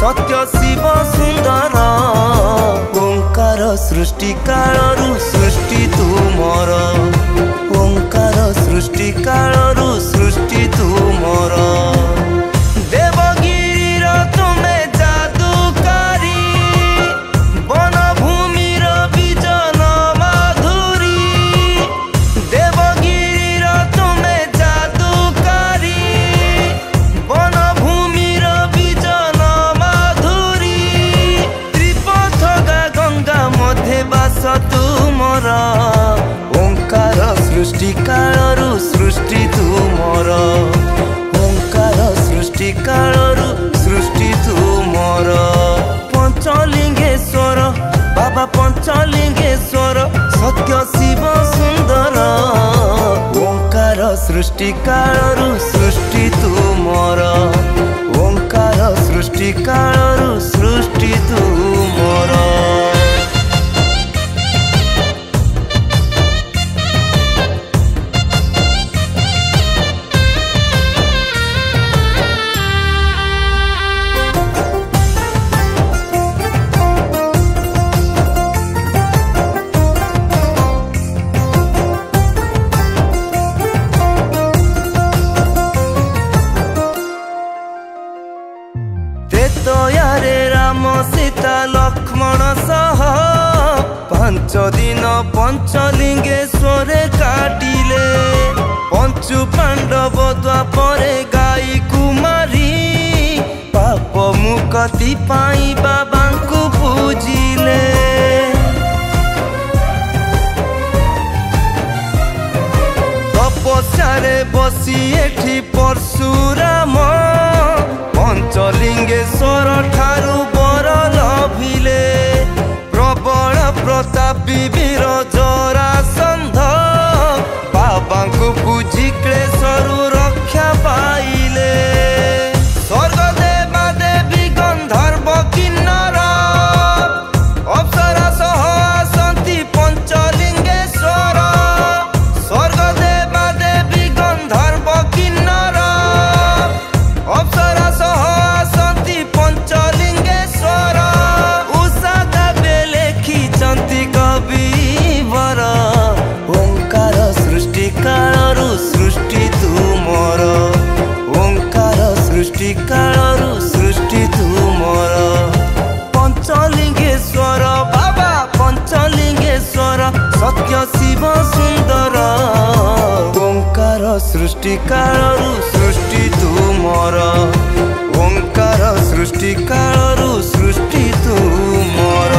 सत्य शिव सुंदर ओंकार सृष्टि कालरू सृष्टि तुमर ओंकार सृष्टि कालरू सृष्टि तुमर देवगिरीर तुमे जादूकारी वनभूमिर विजन माधुरी देवगिरीर तुमे जादूकारी वनभूमिर विजन माधुरी त्रिपथगा गंगा मध्य बास तुमर ओंकार सृष्टि कालरू सृष्टि तुमर ओंकार सृष्टि कालरू सृष्टि तुमर पंचलिंगेश्वर बाबा पंचलिंगेश्वर सत्य शिव सुंदर ओंकार सृष्टि कालरू सृष्टि तुमर ओंकार सृष्टि कालरू सृष्टि तुमर तयारे राम सीता लक्ष्मण सह 5 दिन पंचलिंगेश्वर काटिले पंचु पांडव द्वापरे गाई कुमारी पाप मुक्ति पाई बाबा को पूजिले तपस्यारे बसी एठी परशुराम पंचलिंगेश्वर ठारू बर लभिले प्रबल प्रतापी वीर जरासंध बाबा को पूजी क्लेशरू रक्षा पाइले स्वर्ग देवा देवी गंधर्व किन्नर अप्सरा सह आसंती पंचलिंगेश्वर स्वर्ग देवा देवी गंधर्व किन्नर अप्सरा सह आसंती पंचलिंगेश्वर उषा कवि लिखिचंती कविवर ओंकार सृष्टि कालरू सृष्टि तुमर ओंकार सृष्टि कालरू सृष्टि तुमर पंचलिंगेश्वर बाबा पंचलिंगेश्वर सत्य शिव सुंदर ओंकार सृष्टि कालरू सृष्टि तुमर ओंकार सृष्टि कालरू सृष्टि तुमर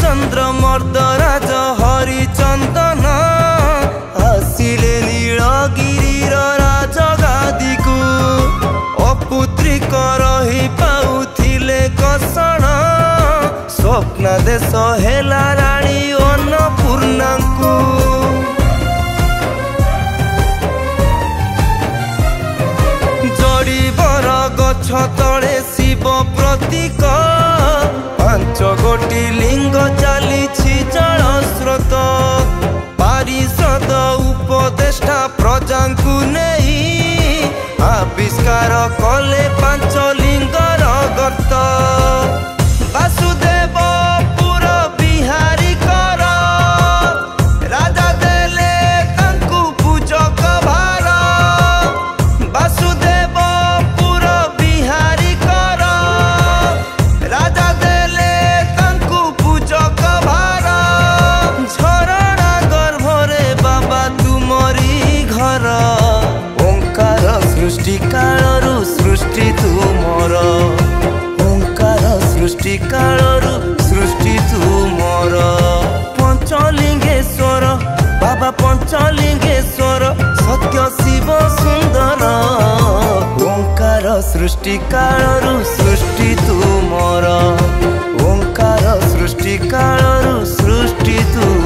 चंद्र मर्दराज हरिचंदन आसिले नीलगिरीर राजगादी को अपुत्रिक रही पाउथिले कषण स्वप्नादेश हेला राणी अन्नपूर्णा को जड़ी बर गछ तले शिव प्रतीक 5 गोटी लिंग चली जल स्रोत पारिषद उपदेष्टा प्रजा को नहीं आविष्कार कले 5 लिंगर गर्त वासुदेव पुर बिहारी कर राजा देले तांकु पूजक भार वासुदेव पुर बिहारी कर राजा देले तांकु पूजक भार झरणा गर्भरे बाबा तुमरी घर ओंकार सृष्टि कालरू सृष्टि तुमर ओंकार सृष्टि कालरू सृष्टि तुमर पंचलिंगेश्वर बाबा पंचलिंगेश्वर सत्य शिव सुंदर ओंकार सृष्टि कालरू सृष्टि तुमर ओंकार सृष्टि काल सृष्टि तू